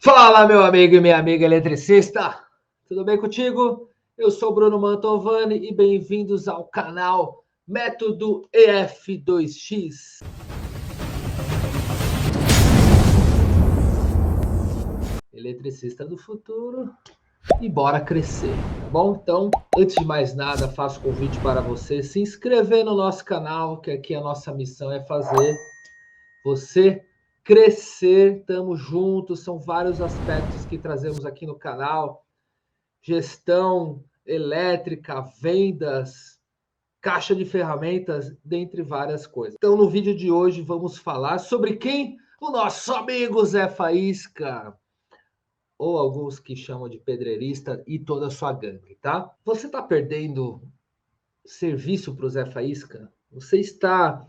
Fala, meu amigo e minha amiga eletricista! Tudo bem contigo? Eu sou Bruno Mantovani e bem-vindos ao canal Método EF2X. Eletricista do futuro e bora crescer, tá bom? Então, antes de mais nada, faço convite para você se inscrever no nosso canal, que aqui a nossa missão é fazer você crescer. Tamo juntos, são vários aspectos que trazemos aqui no canal. Gestão elétrica, vendas, caixa de ferramentas, dentre várias coisas. Então, no vídeo de hoje, vamos falar sobre quem? O nosso amigo Zé Faísca, ou alguns que chamam de pedreirista e toda a sua gangue, tá? Você está perdendo serviço para o Zé Faísca? Você está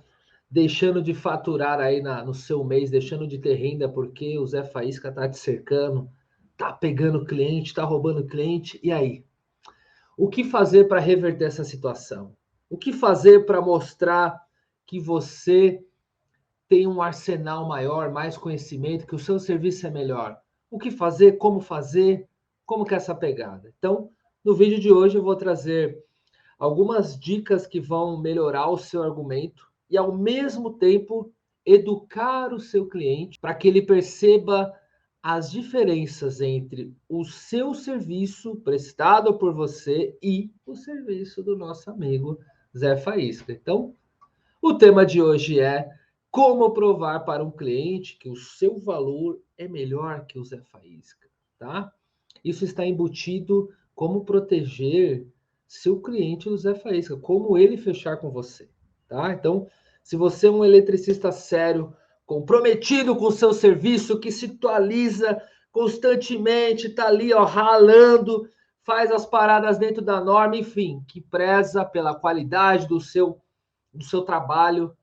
deixando de faturar aí no seu mês, deixando de ter renda porque o Zé Faísca está te cercando, tá pegando cliente, tá roubando cliente, e aí? O que fazer para reverter essa situação? O que fazer para mostrar que você tem um arsenal maior, mais conhecimento, que o seu serviço é melhor? O que fazer, como que é essa pegada? Então, no vídeo de hoje eu vou trazer algumas dicas que vão melhorar o seu argumento e ao mesmo tempo educar o seu cliente para que ele perceba as diferenças entre o seu serviço prestado por você e o serviço do nosso amigo Zé Faísca. Então, o tema de hoje é como provar para um cliente que o seu valor é melhor que o Zé Faísca, tá? Isso está embutido como proteger seu cliente do Zé Faísca, como ele fechar com você, tá? Então, se você é um eletricista sério, comprometido com o seu serviço, que se atualiza constantemente, tá ali, ó, ralando, faz as paradas dentro da norma, enfim, que preza pela qualidade do seu trabalho,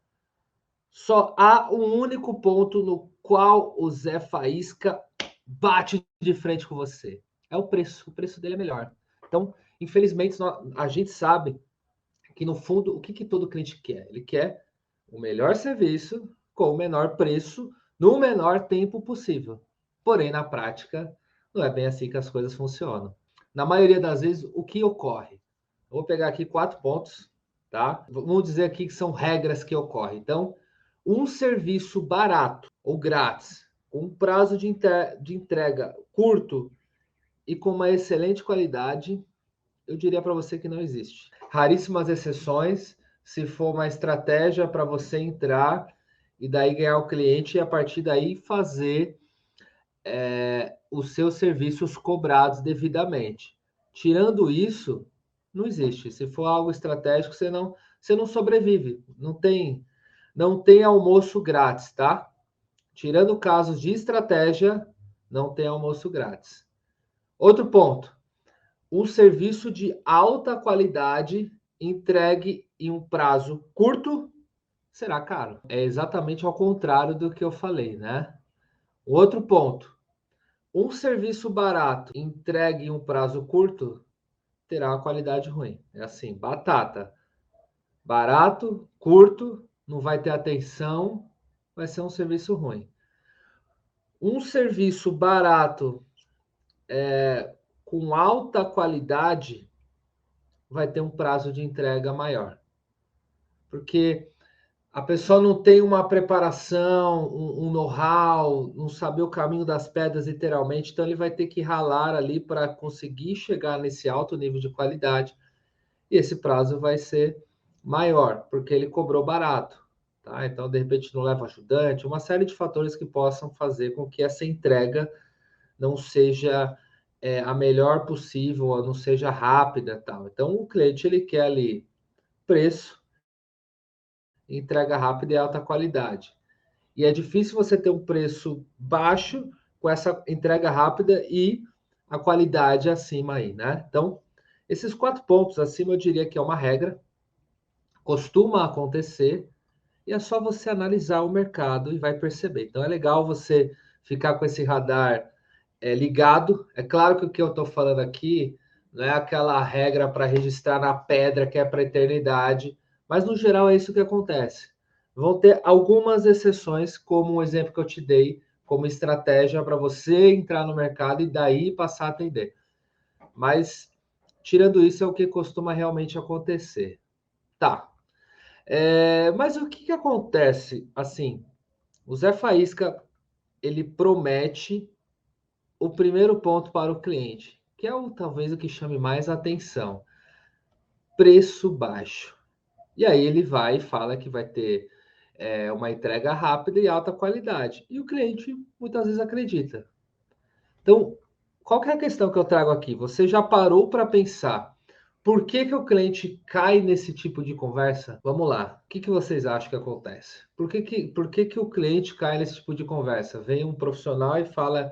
só há um único ponto no qual o Zé Faísca bate de frente com você. É o preço. O preço dele é melhor. Então, infelizmente, a gente sabe que, no fundo, o que todo cliente quer? Ele quer o melhor serviço com o menor preço no menor tempo possível. Porém, na prática, não é bem assim que as coisas funcionam. Na maioria das vezes, o que ocorre? Eu vou pegar aqui 4 pontos, tá? Vamos dizer aqui que são regras que ocorrem. Então, um serviço barato ou grátis, com um prazo de entrega curto e com uma excelente qualidade, eu diria para você que não existe. Raríssimas exceções, se for uma estratégia para você entrar e daí ganhar o cliente e a partir daí fazer os seus serviços cobrados devidamente. Tirando isso, não existe. Se for algo estratégico, você não sobrevive. Não tem almoço grátis, tá? Tirando casos de estratégia, não tem almoço grátis. Outro ponto, um serviço de alta qualidade entregue em um prazo curto será caro. É exatamente ao contrário do que eu falei, né? Outro ponto, um serviço barato entregue em um prazo curto terá uma qualidade ruim. É assim, batata. Barato, curto, não vai ter atenção, vai ser um serviço ruim. Um serviço barato com alta qualidade vai ter um prazo de entrega maior. Porque a pessoa não tem uma preparação, um know-how, não sabe o caminho das pedras literalmente, então ele vai ter que ralar ali para conseguir chegar nesse alto nível de qualidade. E esse prazo vai ser maior, porque ele cobrou barato. Tá? Então, de repente, não leva ajudante, uma série de fatores que possam fazer com que essa entrega não seja a melhor possível, ou não seja rápida. Tal. Então, o cliente ele quer ali preço, entrega rápida e alta qualidade. E é difícil você ter um preço baixo com essa entrega rápida e a qualidade acima aí, né? Então, esses 4 pontos acima eu diria que é uma regra, costuma acontecer, e é só você analisar o mercado e vai perceber. Então é legal você ficar com esse radar ligado. É claro que o que eu estou falando aqui não é aquela regra para registrar na pedra que é para a eternidade, mas no geral é isso que acontece. Vão ter algumas exceções, como o exemplo que eu te dei, como estratégia para você entrar no mercado e daí passar a atender. Mas, tirando isso, é o que costuma realmente acontecer. Tá. Mas o que acontece? Assim, o Zé Faísca, ele promete o primeiro ponto para o cliente, que é talvez o que chame mais atenção: preço baixo. E aí ele vai e fala que vai ter uma entrega rápida e alta qualidade. E o cliente muitas vezes acredita. Então, qual que é a questão que eu trago aqui? Você já parou para pensar por que o cliente cai nesse tipo de conversa? Vamos lá. O que vocês acham que acontece? Por que o cliente cai nesse tipo de conversa? Vem um profissional e fala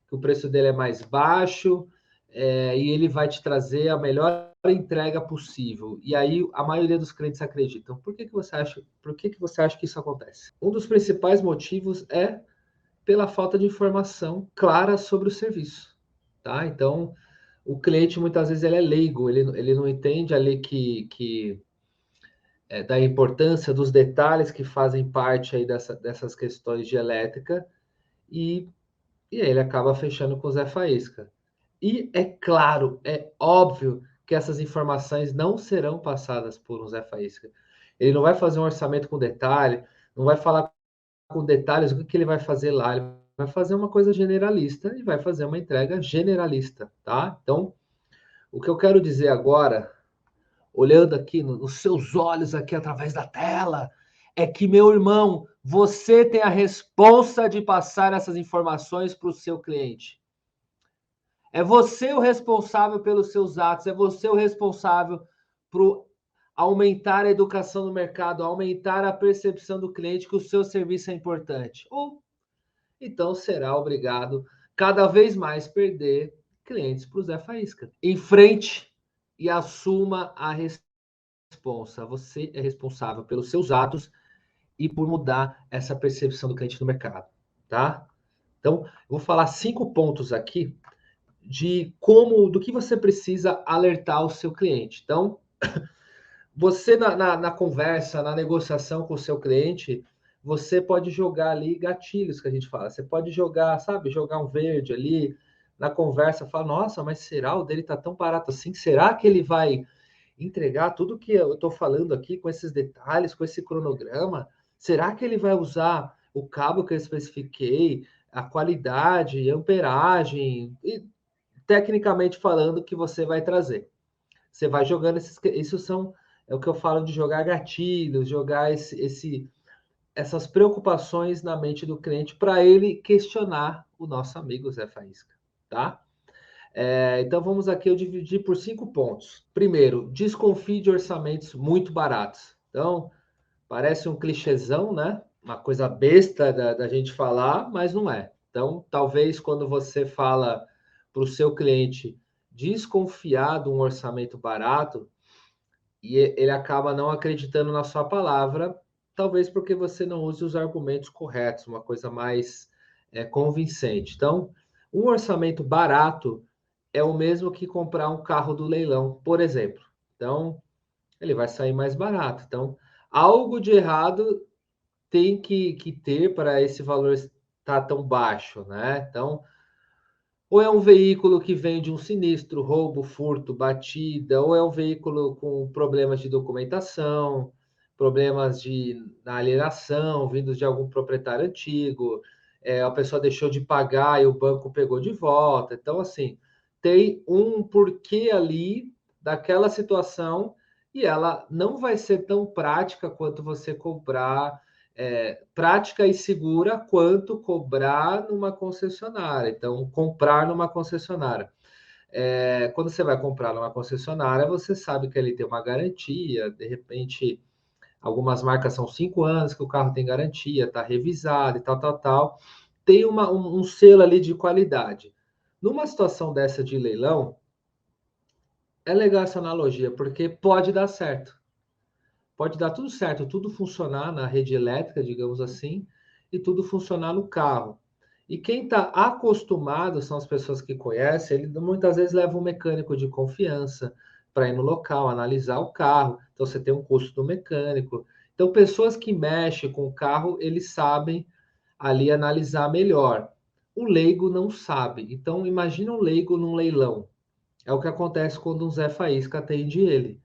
que o preço dele é mais baixo, e ele vai te trazer a melhor entrega possível. E aí a maioria dos clientes acreditam. Por que você acha que isso acontece? Um dos principais motivos é pela falta de informação clara sobre o serviço, tá? Então, o cliente muitas vezes ele é leigo, ele não entende ali da importância dos detalhes que fazem parte aí dessas questões de elétrica e, e aí ele acaba fechando com o Zé Faísca. E é claro, é óbvio que essas informações não serão passadas por um Zé Faísca. Ele não vai fazer um orçamento com detalhe, não vai falar com detalhes o que ele vai fazer lá. Ele vai fazer uma coisa generalista e vai fazer uma entrega generalista, tá? Então, o que eu quero dizer agora, olhando aqui nos seus olhos, aqui através da tela, é que, meu irmão, você tem a responsa de passar essas informações para o seu cliente. É você o responsável pelos seus atos, é você o responsável por aumentar a educação no mercado, aumentar a percepção do cliente que o seu serviço é importante. Ou então será obrigado cada vez mais perder clientes para o Zé Faísca. Enfrente e assuma a responsa. Você é responsável pelos seus atos e por mudar essa percepção do cliente no mercado, tá? Então, eu vou falar 5 pontos aqui do que você precisa alertar o seu cliente. Então, você na conversa, na negociação com o seu cliente, você pode jogar ali gatilhos que a gente fala. Você pode jogar, sabe, jogar um verde ali na conversa, falar, nossa, mas será o dele tá tão barato assim? Será que ele vai entregar tudo que eu estou falando aqui com esses detalhes, com esse cronograma? Será que ele vai usar o cabo que eu especifiquei, a qualidade, amperagem, e tecnicamente falando que você vai trazer? Você vai jogando é o que eu falo de jogar gatilhos, jogar essas preocupações na mente do cliente para ele questionar o nosso amigo Zé Faísca, tá? Então vamos aqui, eu dividi por 5 pontos. Primeiro, desconfie de orçamentos muito baratos. Então, parece um clichêzão, né? Uma coisa besta da gente falar, mas não é. Então, talvez quando você fala para o seu cliente desconfiar de um orçamento barato, e ele acaba não acreditando na sua palavra, talvez porque você não use os argumentos corretos, uma coisa mais convincente. Então, um orçamento barato é o mesmo que comprar um carro do leilão, por exemplo. Então, ele vai sair mais barato. Então, algo de errado tem que ter para esse valor estar tão baixo, né? Então, ou é um veículo que vem de um sinistro, roubo, furto, batida, ou é um veículo com problemas de documentação, problemas na alienação, vindos de algum proprietário antigo, a pessoa deixou de pagar e o banco pegou de volta. Então, assim, tem um porquê ali daquela situação e ela não vai ser tão prática quanto você comprar prática e segura quanto cobrar numa concessionária. Então, comprar numa concessionária. Quando você vai comprar numa concessionária, você sabe que ele tem uma garantia, de repente, algumas marcas são 5 anos que o carro tem garantia, está revisado e tal, tal, tal. Tem um selo ali de qualidade. Numa situação dessa de leilão, é legal essa analogia, porque pode dar certo. Pode dar tudo certo, tudo funcionar na rede elétrica, digamos assim, e tudo funcionar no carro. E quem está acostumado são as pessoas que conhecem, ele muitas vezes leva um mecânico de confiança para ir no local, analisar o carro. Então você tem um custo do mecânico. Então, pessoas que mexem com o carro, eles sabem ali analisar melhor. O leigo não sabe. Então, imagina um leigo num leilão. É o que acontece quando um Zé Faísca atende ele.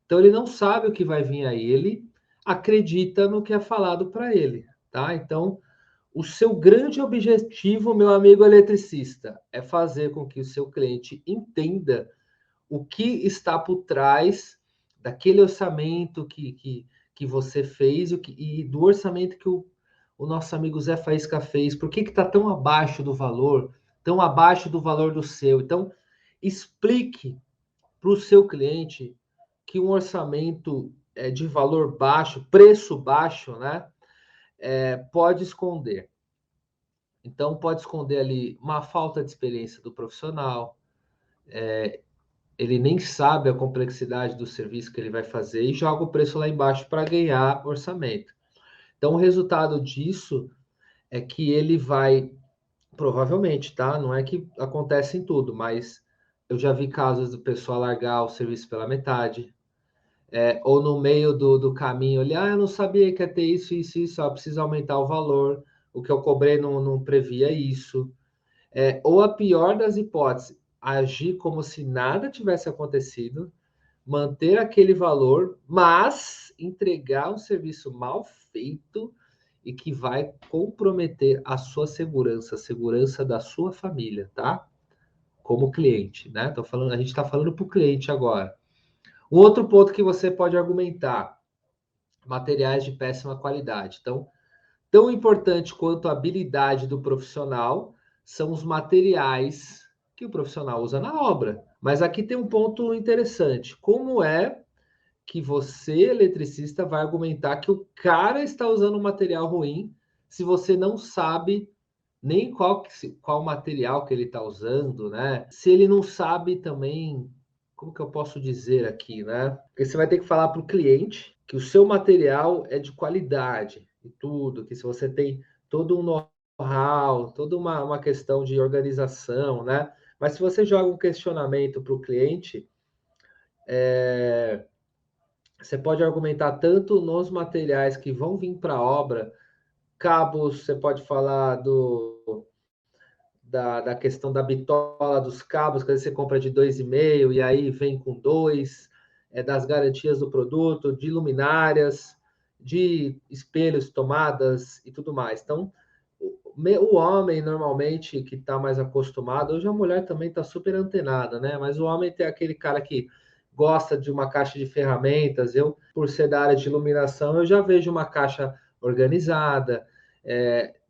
Então, ele não sabe o que vai vir aí. Ele acredita no que é falado para ele, tá? Então, o seu grande objetivo, meu amigo eletricista, é fazer com que o seu cliente entenda o que está por trás daquele orçamento que você fez e do orçamento que o nosso amigo Zé Faísca fez. Por que está tão abaixo do valor? Tão abaixo do valor do seu? Então, explique para o seu cliente que um orçamento de valor baixo, preço baixo, né, pode esconder. Então, pode esconder ali uma falta de experiência do profissional, ele nem sabe a complexidade do serviço que ele vai fazer e joga o preço lá embaixo para ganhar orçamento. Então, o resultado disso é que ele vai, provavelmente, tá? Não é que acontece em tudo, mas eu já vi casos do pessoal largar o serviço pela metade, ou no meio do caminho, ele, eu não sabia que ia ter isso, isso, isso, precisa aumentar o valor, o que eu cobrei não previa isso. Ou a pior das hipóteses, agir como se nada tivesse acontecido, manter aquele valor, mas entregar um serviço mal feito e que vai comprometer a sua segurança, a segurança da sua família, tá? Como cliente, né? A gente está falando para o cliente agora. Um outro ponto que você pode argumentar: materiais de péssima qualidade. Então, tão importante quanto a habilidade do profissional são os materiais que o profissional usa na obra. Mas aqui tem um ponto interessante: como é que você, eletricista, vai argumentar que o cara está usando um material ruim se você não sabe nem qual material que ele está usando, né? Se ele não sabe também, como que eu posso dizer aqui, né? Porque você vai ter que falar para o cliente que o seu material é de qualidade e tudo, que se você tem todo um know-how, toda uma questão de organização, né? Mas se você joga um questionamento para o cliente, você pode argumentar tanto nos materiais que vão vir para a obra, cabos, você pode falar da questão da bitola dos cabos, que você compra de 2,5 e aí vem com 2, das garantias do produto, de luminárias, de espelhos, tomadas e tudo mais. Então, o homem, normalmente, que está mais acostumado, hoje a mulher também está super antenada, né? Mas o homem tem aquele cara que gosta de uma caixa de ferramentas. Eu, por ser da área de iluminação, eu já vejo uma caixa organizada.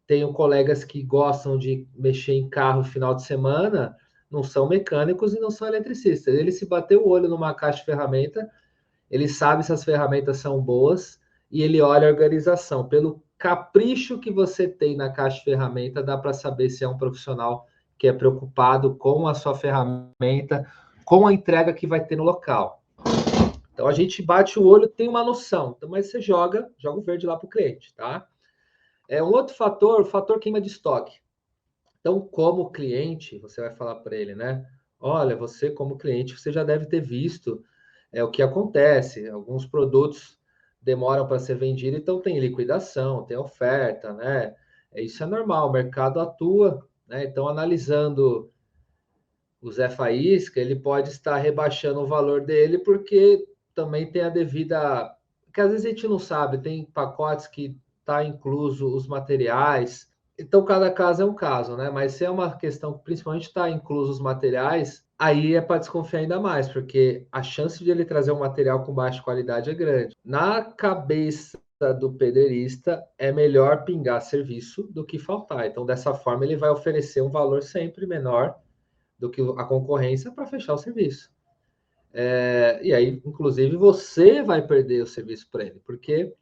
Tenho colegas que gostam de mexer em carro final de semana, não são mecânicos e não são eletricistas. Ele se bater o olho numa caixa de ferramenta, ele sabe se as ferramentas são boas e ele olha a organização. Pelo capricho que você tem na caixa de ferramenta, dá para saber se é um profissional que é preocupado com a sua ferramenta, com a entrega que vai ter no local. Então a gente bate o olho, tem uma noção. Então, mas você joga o verde lá para o cliente, tá? Um outro fator, o fator queima de estoque. Então, como cliente, você vai falar para ele, né? Olha, você como cliente, você já deve ter visto o que acontece. Alguns produtos demoram para ser vendidos, então tem liquidação, tem oferta, né? Isso é normal, o mercado atua, né? Então, analisando o Zé Faísca, ele pode estar rebaixando o valor dele, porque também tem a devida. Que às vezes a gente não sabe, tem pacotes que está incluso os materiais. Então, cada caso é um caso, né? Mas se é uma questão que principalmente está incluso os materiais, aí é para desconfiar ainda mais, porque a chance de ele trazer um material com baixa qualidade é grande. Na cabeça do pedreirista, é melhor pingar serviço do que faltar. Então, dessa forma, ele vai oferecer um valor sempre menor do que a concorrência para fechar o serviço. E aí, inclusive, você vai perder o serviço para ele, porque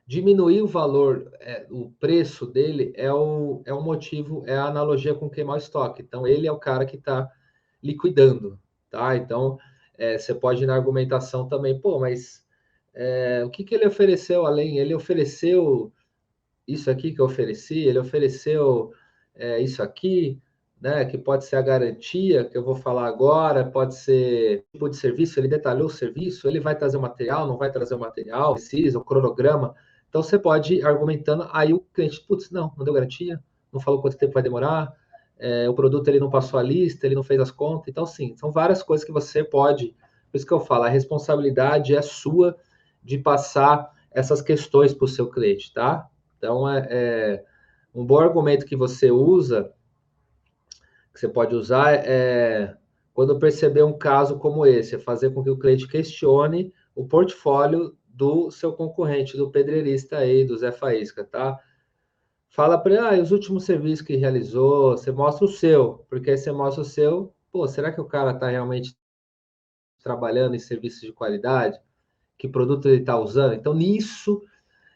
diminuir o valor, o preço dele é o motivo, é a analogia com queimar o estoque. Então, ele é o cara que está liquidando, tá? Então, você pode ir na argumentação também, pô, mas o que ele ofereceu além? Ele ofereceu isso aqui que eu ofereci, ele ofereceu isso aqui, né? Que pode ser a garantia que eu vou falar agora, pode ser tipo de serviço, ele detalhou o serviço, ele vai trazer o material, não vai trazer o material, precisa, o cronograma. Então, você pode ir argumentando, aí o cliente, putz, não deu garantia, não falou quanto tempo vai demorar, o produto ele não passou a lista, ele não fez as contas. Então, sim, são várias coisas que você pode. Por isso que eu falo, a responsabilidade é sua de passar essas questões para o seu cliente, tá? Então, um bom argumento que você usa, que você pode usar, quando perceber um caso como esse, é fazer com que o cliente questione o portfólio do seu concorrente, do pedreirista aí, do Zé Faísca, tá? Fala para ele, os últimos serviços que realizou, você mostra o seu, porque aí você mostra o seu, pô, será que o cara está realmente trabalhando em serviços de qualidade? Que produto ele está usando? Então, nisso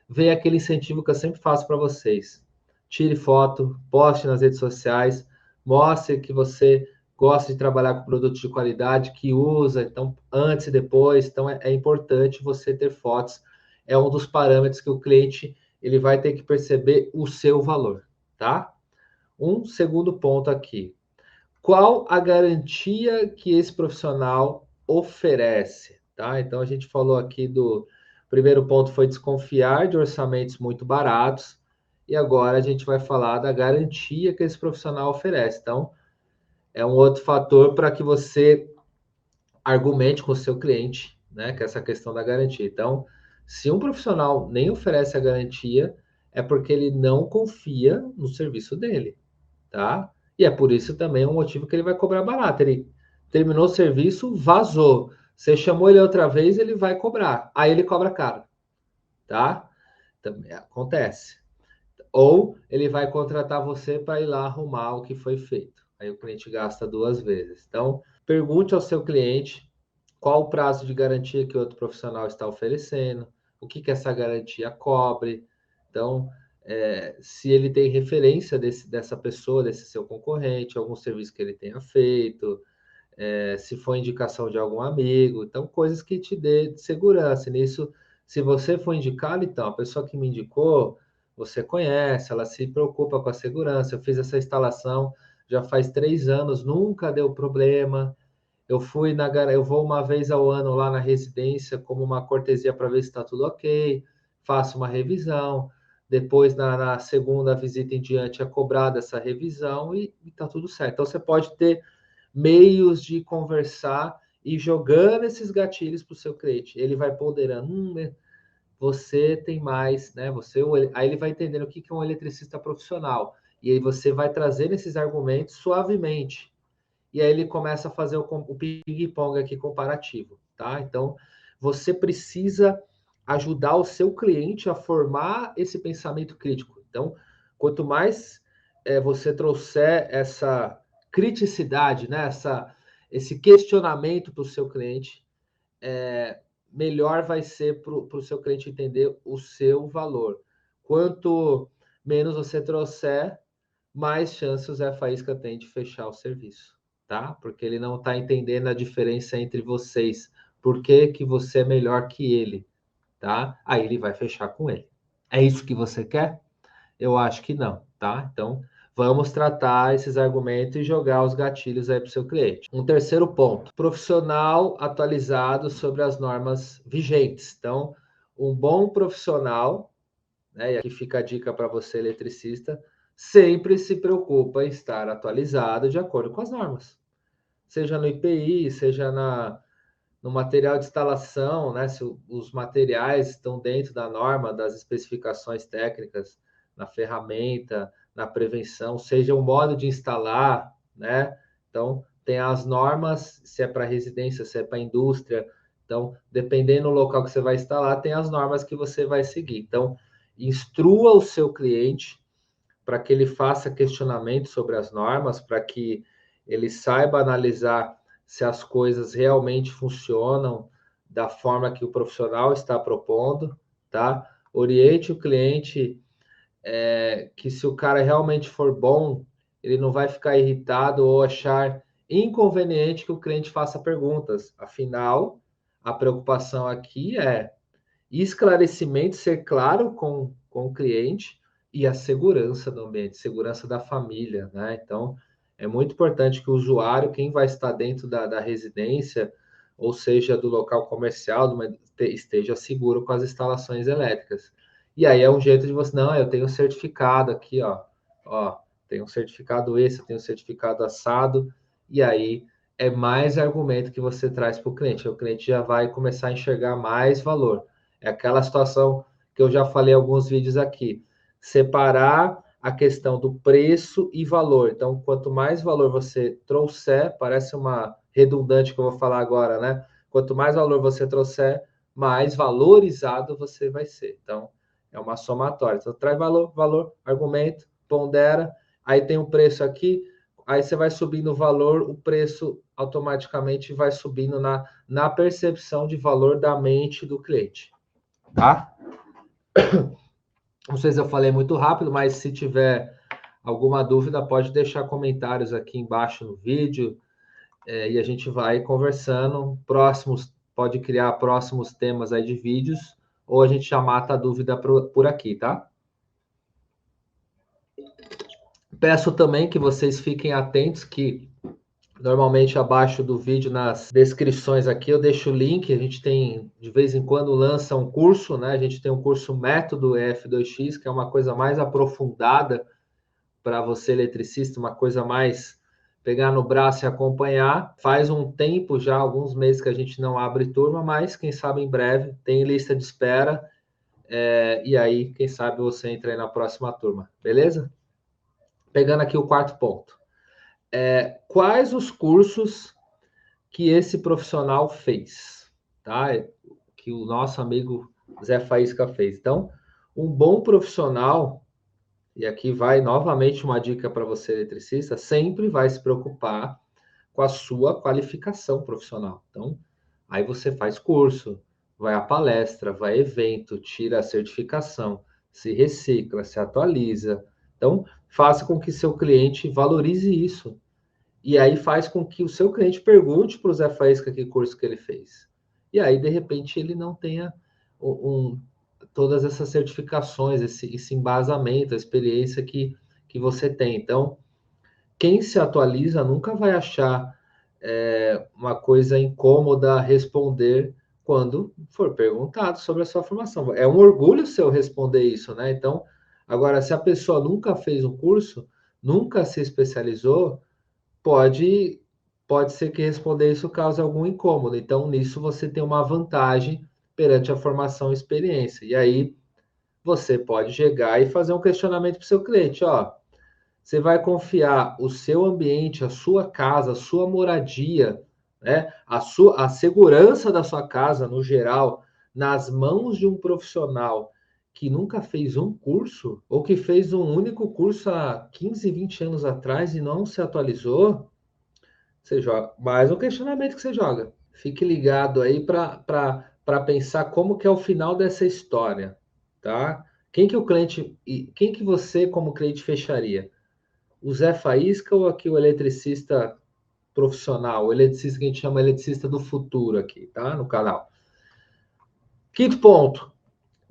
vem aquele incentivo que eu sempre faço para vocês. Tire foto, poste nas redes sociais, mostre que você gosta de trabalhar com produtos de qualidade, que usa, então, antes e depois. Então, é importante você ter fotos. É um dos parâmetros que o cliente ele vai ter que perceber o seu valor, tá? Um segundo ponto aqui. Qual a garantia que esse profissional oferece? Tá? Então, a gente falou aqui do primeiro ponto foi desconfiar de orçamentos muito baratos, e agora a gente vai falar da garantia que esse profissional oferece. Então, é um outro fator para que você argumente com o seu cliente, né? Que é essa questão da garantia. Então, se um profissional nem oferece a garantia, é porque ele não confia no serviço dele, tá? E é por isso também um motivo que ele vai cobrar barato. Ele terminou o serviço, vazou. Você chamou ele outra vez, ele vai cobrar. Aí ele cobra caro, tá? Também acontece. Ou ele vai contratar você para ir lá arrumar o que foi feito. Aí o cliente gasta duas vezes. Então, pergunte ao seu cliente qual o prazo de garantia que o outro profissional está oferecendo, o que, que essa garantia cobre. Então, se ele tem referência dessa pessoa, desse seu concorrente, algum serviço que ele tenha feito, se for indicação de algum amigo, então coisas que te dê segurança. Nisso, se você for indicado, então, a pessoa que me indicou, você conhece, ela se preocupa com a segurança. Eu fiz essa instalação já faz 3 anos, nunca deu problema. Eu vou uma vez ao ano lá na residência como uma cortesia para ver se está tudo ok, faço uma revisão. Depois, na segunda visita em diante, é cobrada essa revisão e está tudo certo. Então, você pode ter meios de conversar e jogando esses gatilhos para o seu cliente. Ele vai ponderando, você tem mais, né? Aí ele vai entendendo o que é um eletricista profissional. E aí você vai trazendo esses argumentos suavemente. E aí ele começa a fazer o ping-pong aqui comparativo, tá? Então, você precisa ajudar o seu cliente a formar esse pensamento crítico. Então, quanto mais você trouxer essa criticidade, né? Esse questionamento para o seu cliente, melhor vai ser para o seu cliente entender o seu valor. Quanto menos você trouxer, mais chances o Zé Faísca tem de fechar o serviço, tá? Porque ele não está entendendo a diferença entre vocês. Por que que você é melhor que ele, tá? Aí ele vai fechar com ele. É isso que você quer? Eu acho que não, tá? Então, vamos tratar esses argumentos e jogar os gatilhos aí para o seu cliente. Um terceiro ponto, profissional atualizado sobre as normas vigentes. Então, um bom profissional, né? E aqui fica a dica para você, eletricista, sempre se preocupa em estar atualizado de acordo com as normas. Seja no IPI, seja no material de instalação, né? Se os materiais estão dentro da norma, das especificações técnicas, na ferramenta, na prevenção, seja o modo de instalar, né? Então, tem as normas, se é para residência, se é para indústria. Então, dependendo do local que você vai instalar, tem as normas que você vai seguir. Então, instrua o seu cliente para que ele faça questionamento sobre as normas, para que ele saiba analisar se as coisas realmente funcionam da forma que o profissional está propondo, tá? Oriente o cliente que se o cara realmente for bom, ele não vai ficar irritado ou achar inconveniente que o cliente faça perguntas. Afinal, a preocupação aqui é esclarecimento, ser claro com o cliente e a segurança do ambiente, segurança da família, né? Então, é muito importante que o usuário, quem vai estar dentro da residência, ou seja, do local comercial, esteja seguro com as instalações elétricas. E aí é um jeito de você, não, eu tenho um certificado aqui, ó, tem um certificado esse, eu tenho um certificado assado, e aí é mais argumento que você traz para o cliente já vai começar a enxergar mais valor. É aquela situação que eu já falei em alguns vídeos aqui, separar a questão do preço e valor. Então, quanto mais valor você trouxer, parece uma redundante que eu vou falar agora, né? Quanto mais valor você trouxer, mais valorizado você vai ser. Então, é uma somatória. Então, traz valor, valor, argumento, pondera, aí tem o preço aqui, aí você vai subindo o valor, o preço automaticamente vai subindo na percepção de valor da mente do cliente. Tá? Não sei se eu falei muito rápido, mas se tiver alguma dúvida, pode deixar comentários aqui embaixo no vídeo, e a gente vai conversando. Próximos, pode criar próximos temas aí de vídeos, ou a gente já mata a dúvida por aqui, tá? Peço também que vocês fiquem atentos que normalmente abaixo do vídeo, nas descrições aqui, eu deixo o link. A gente tem, de vez em quando, lança um curso, né? A gente tem um curso Método EF2X, que é uma coisa mais aprofundada para você, eletricista, uma coisa mais pegar no braço e acompanhar. Faz um tempo já, alguns meses que a gente não abre turma, mas quem sabe em breve tem lista de espera. E aí, quem sabe você entra aí na próxima turma, beleza? Pegando aqui o quarto ponto. Quais os cursos que esse profissional fez, tá? Que o nosso amigo Zé Faísca fez. Então, um bom profissional, e aqui vai novamente uma dica para você, eletricista, sempre vai se preocupar com a sua qualificação profissional. Então, aí você faz curso, vai à palestra, vai a evento, tira a certificação, se recicla, se atualiza. Então, faça com que seu cliente valorize isso. E aí faz com que o seu cliente pergunte para o Zé Faísca que curso que ele fez. E aí, de repente, ele não tenha todas essas certificações, esse embasamento, a experiência que você tem. Então, quem se atualiza nunca vai achar uma coisa incômoda responder quando for perguntado sobre a sua formação. É um orgulho seu responder isso, né? Então, agora, se a pessoa nunca fez um curso, nunca se especializou, pode ser que responder isso cause algum incômodo. Então, nisso você tem uma vantagem perante a formação e experiência. E aí você pode chegar e fazer um questionamento para o seu cliente, ó. Você vai confiar o seu ambiente, a sua casa, a sua moradia, né, a segurança da sua casa no geral, nas mãos de um profissional que nunca fez um curso, ou que fez um único curso há 15, 20 anos atrás e não se atualizou? Você joga. Mais um questionamento que você joga. Fique ligado aí para pensar como que é o final dessa história, tá? Quem que o cliente e quem que você como cliente fecharia? O Zé Faísca ou aqui o eletricista profissional, o eletricista que a gente chama eletricista do futuro aqui, tá? No canal. Quinto ponto.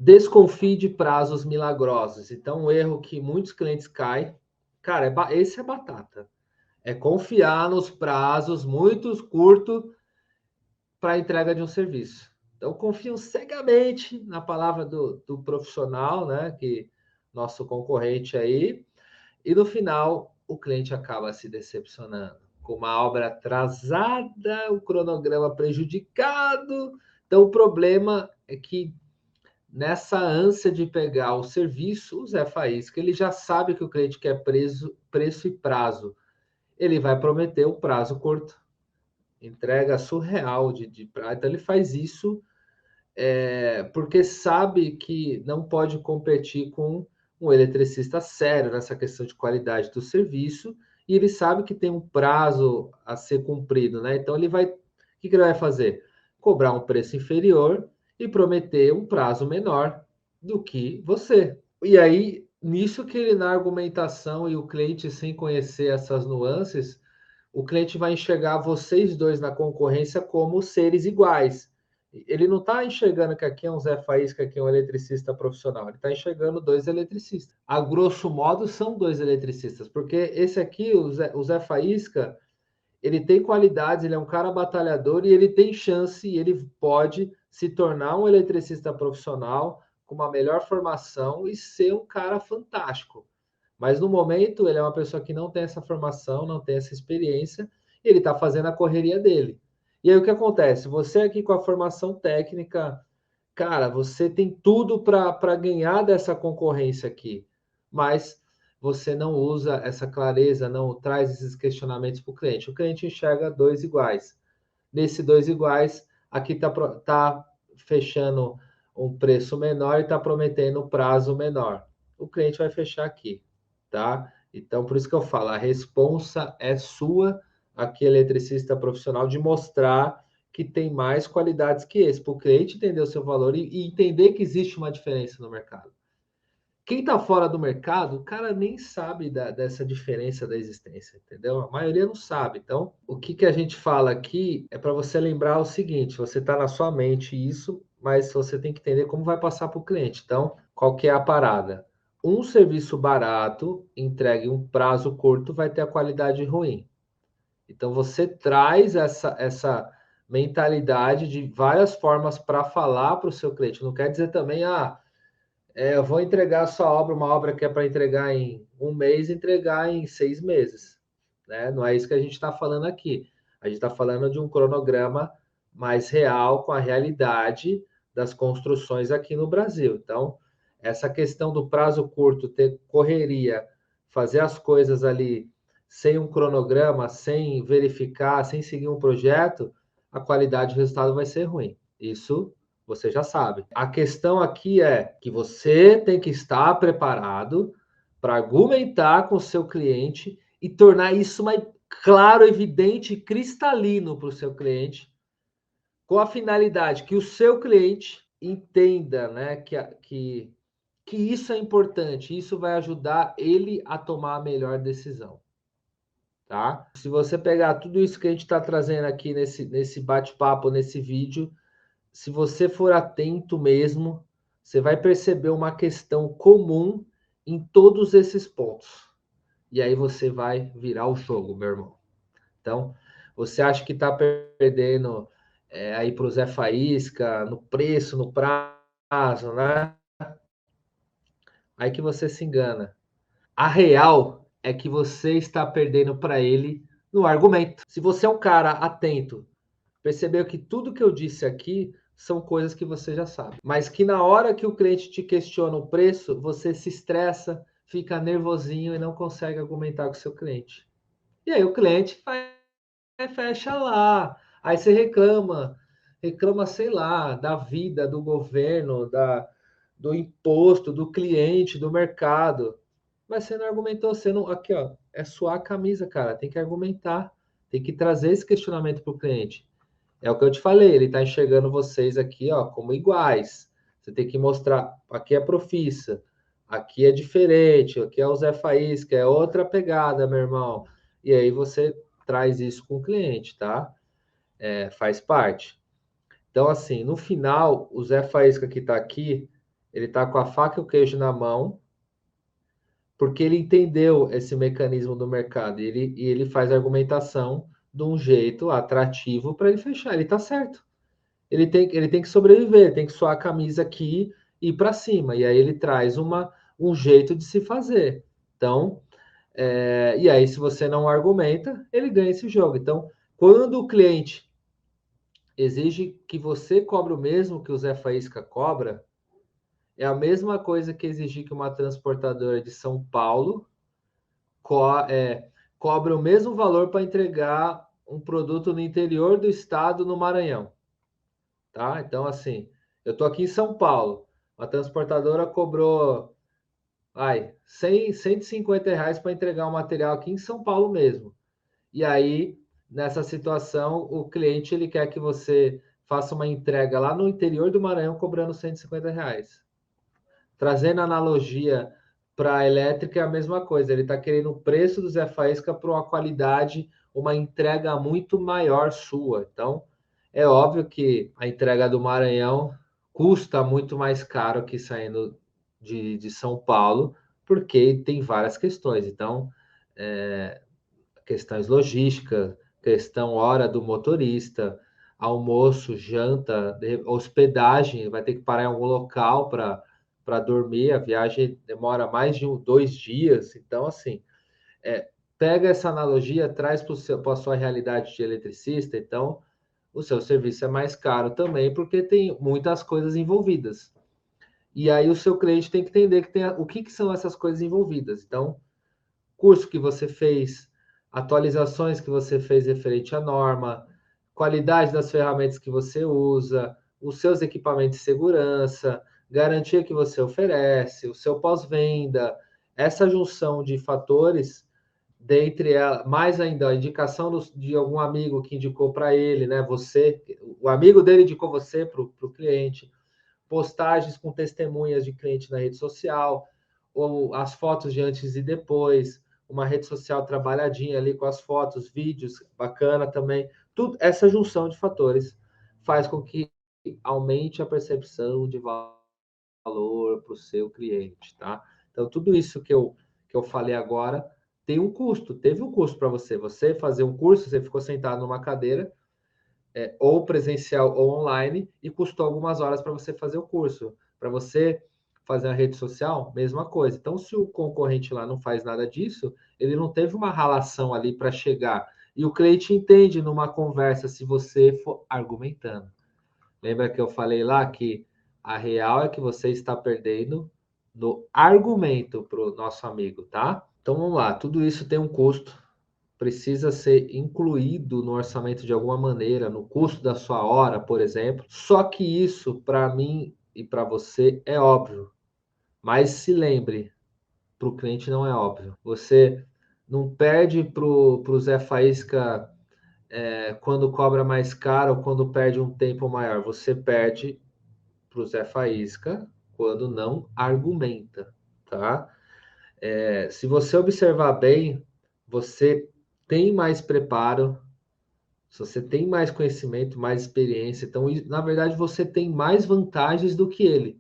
Desconfie de prazos milagrosos. Então, um erro que muitos clientes caem, cara, esse é batata. É confiar nos prazos muito curtos para a entrega de um serviço. Então, confiam cegamente na palavra do profissional, né? Que nosso concorrente aí, e no final o cliente acaba se decepcionando com uma obra atrasada, o cronograma prejudicado. Então, o problema é que nessa ânsia de pegar o serviço, o Zé Faísca, ele já sabe que o cliente quer preço e prazo. Ele vai prometer um prazo curto, entrega surreal de prazo. Então, ele faz isso porque sabe que não pode competir com um eletricista sério nessa questão de qualidade do serviço, e ele sabe que tem um prazo a ser cumprido, né? Então, o que ele vai fazer? Cobrar um preço inferior e prometer um prazo menor do que você. E aí, nisso que ele, na argumentação, e o cliente sem conhecer essas nuances, o cliente vai enxergar vocês dois na concorrência como seres iguais. Ele não está enxergando que aqui é um Zé Faísca, que aqui é um eletricista profissional. Ele está enxergando dois eletricistas. A grosso modo, são dois eletricistas, porque esse aqui, o Zé Faísca, ele tem qualidades, ele é um cara batalhador e ele tem chance, e ele pode se tornar um eletricista profissional com uma melhor formação e ser um cara fantástico. Mas no momento ele é uma pessoa que não tem essa formação, não tem essa experiência, e ele está fazendo a correria dele. E aí o que acontece? Você aqui com a formação técnica, cara, você tem tudo para ganhar dessa concorrência aqui, mas você não usa essa clareza, não traz esses questionamentos para o cliente. O cliente enxerga dois iguais. Nesse dois iguais, aqui tá fechando um preço menor e está prometendo um prazo menor. O cliente vai fechar aqui, tá? Então, por isso que eu falo, a responsa é sua, aqui, eletricista profissional, de mostrar que tem mais qualidades que esse, para o cliente entender o seu valor e entender que existe uma diferença no mercado. Quem está fora do mercado, o cara nem sabe dessa diferença da existência, entendeu? A maioria não sabe. Então, o que a gente fala aqui é para você lembrar o seguinte: você está na sua mente isso, mas você tem que entender como vai passar para o cliente. Então, qual que é a parada? Um serviço barato, entregue em um prazo curto, vai ter a qualidade ruim. Então, você traz essa mentalidade de várias formas para falar para o seu cliente. Não quer dizer também, eu vou entregar a sua obra, uma obra que é para entregar em um mês, entregar em 6 meses. Né? Não é isso que a gente está falando aqui. A gente está falando de um cronograma mais real com a realidade das construções aqui no Brasil. Então, essa questão do prazo curto, ter correria, fazer as coisas ali sem um cronograma, sem verificar, sem seguir um projeto, a qualidade do resultado vai ser ruim. Isso você já sabe. A questão aqui é que você tem que estar preparado para argumentar com o seu cliente e tornar isso mais claro, evidente e cristalino para o seu cliente, com a finalidade que o seu cliente entenda, né, que isso é importante, isso vai ajudar ele a tomar a melhor decisão. Tá? Se você pegar tudo isso que a gente está trazendo aqui nesse bate-papo, nesse vídeo, se você for atento mesmo, você vai perceber uma questão comum em todos esses pontos. E aí você vai virar o jogo, meu irmão. Então, você acha que está perdendo aí para o Zé Faísca, no preço, no prazo, né? Aí que você se engana. A real é que você está perdendo para ele no argumento. Se você é um cara atento, percebeu que tudo que eu disse aqui são coisas que você já sabe, mas que na hora que o cliente te questiona o preço, você se estressa, fica nervosinho e não consegue argumentar com o seu cliente. E aí o cliente fecha lá. Aí você reclama, sei lá, da vida, do governo, do imposto, do cliente, do mercado. Mas você não argumentou, você não. Aqui, ó, é suar a camisa, cara. Tem que argumentar, tem que trazer esse questionamento para o cliente. É o que eu te falei, ele está enxergando vocês aqui, ó, como iguais. Você tem que mostrar, aqui é Profissa, aqui é diferente, aqui é o Zé Faísca, é outra pegada, meu irmão. E aí você traz isso com o cliente, tá? Faz parte. Então, assim, no final, o Zé Faísca que está aqui, ele está com a faca e o queijo na mão, porque ele entendeu esse mecanismo do mercado e ele faz a argumentação de um jeito atrativo para ele fechar. Ele está certo. Ele tem que sobreviver, tem que suar a camisa aqui e ir para cima. E aí ele traz um jeito de se fazer. Então, e aí, se você não argumenta, ele ganha esse jogo. Então, quando o cliente exige que você cobre o mesmo que o Zé Faísca cobra, é a mesma coisa que exigir que uma transportadora de São Paulo cobre o mesmo valor para entregar um produto no interior do estado, no Maranhão. Tá? Então, assim, eu tô aqui em São Paulo, a transportadora cobrou, 150 reais para entregar o material aqui em São Paulo mesmo. E aí, nessa situação, o cliente ele quer que você faça uma entrega lá no interior do Maranhão cobrando 150 reais. Trazendo analogia para a elétrica é a mesma coisa, ele está querendo o preço do Zé Faísca para uma qualidade, uma entrega muito maior sua. Então, é óbvio que a entrega do Maranhão custa muito mais caro que saindo de São Paulo, porque tem várias questões. Então, questões logísticas, questão hora do motorista, almoço, janta, hospedagem, vai ter que parar em algum local para dormir, a viagem demora mais de 2 dias. Então, assim, pega essa analogia, traz para a sua realidade de eletricista. Então, o seu serviço é mais caro também, porque tem muitas coisas envolvidas. E aí o seu cliente tem que entender que o que são essas coisas envolvidas. Então, curso que você fez, atualizações que você fez referente à norma, qualidade das ferramentas que você usa, os seus equipamentos de segurança, garantia que você oferece, o seu pós-venda, essa junção de fatores, dentre mais ainda a indicação de algum amigo que indicou para ele, né? O amigo dele indicou você para o cliente, postagens com testemunhas de cliente na rede social, ou as fotos de antes e depois, uma rede social trabalhadinha ali com as fotos, vídeos, bacana também. Tudo, essa junção de fatores faz com que aumente a percepção de valor para o seu cliente, tá? Então, tudo isso que eu falei agora tem um custo, teve um custo para você. Você fazer um curso, você ficou sentado numa cadeira, ou presencial ou online, e custou algumas horas para você fazer o curso. Para você fazer a rede social, mesma coisa. Então, se o concorrente lá não faz nada disso, ele não teve uma relação ali para chegar. E o cliente entende numa conversa se você for argumentando. Lembra que eu falei lá que a real é que você está perdendo no argumento para o nosso amigo, tá? Então vamos lá, tudo isso tem um custo, precisa ser incluído no orçamento de alguma maneira, no custo da sua hora, por exemplo. Só que isso, para mim e para você, é óbvio. Mas se lembre, para o cliente não é óbvio. Você não perde para o Zé Faísca quando cobra mais caro ou quando perde um tempo maior. Você perde para o Zé Faísca quando não argumenta, tá? Se você observar bem, você tem mais preparo, se você tem mais conhecimento, mais experiência, então, na verdade, você tem mais vantagens do que ele.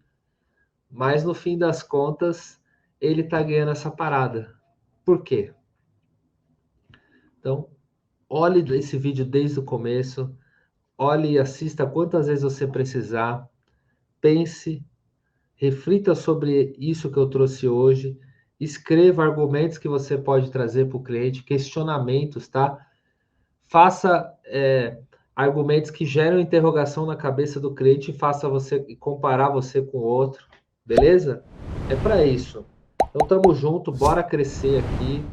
Mas, no fim das contas, ele está ganhando essa parada. Por quê? Então, olhe esse vídeo desde o começo, olhe e assista quantas vezes você precisar, pense, reflita sobre isso que eu trouxe hoje, escreva argumentos que você pode trazer para o cliente, questionamentos, tá? Faça argumentos que geram interrogação na cabeça do cliente e faça você comparar você com o outro, beleza? É para isso. Então tamo junto, bora crescer aqui.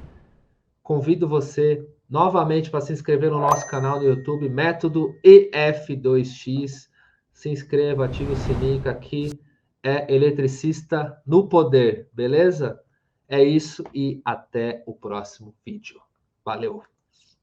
Convido você novamente para se inscrever no nosso canal no YouTube, Método EF2X. Se inscreva, ative o sininho, que aqui é Eletricista no Poder, beleza? É isso e até o próximo vídeo. Valeu!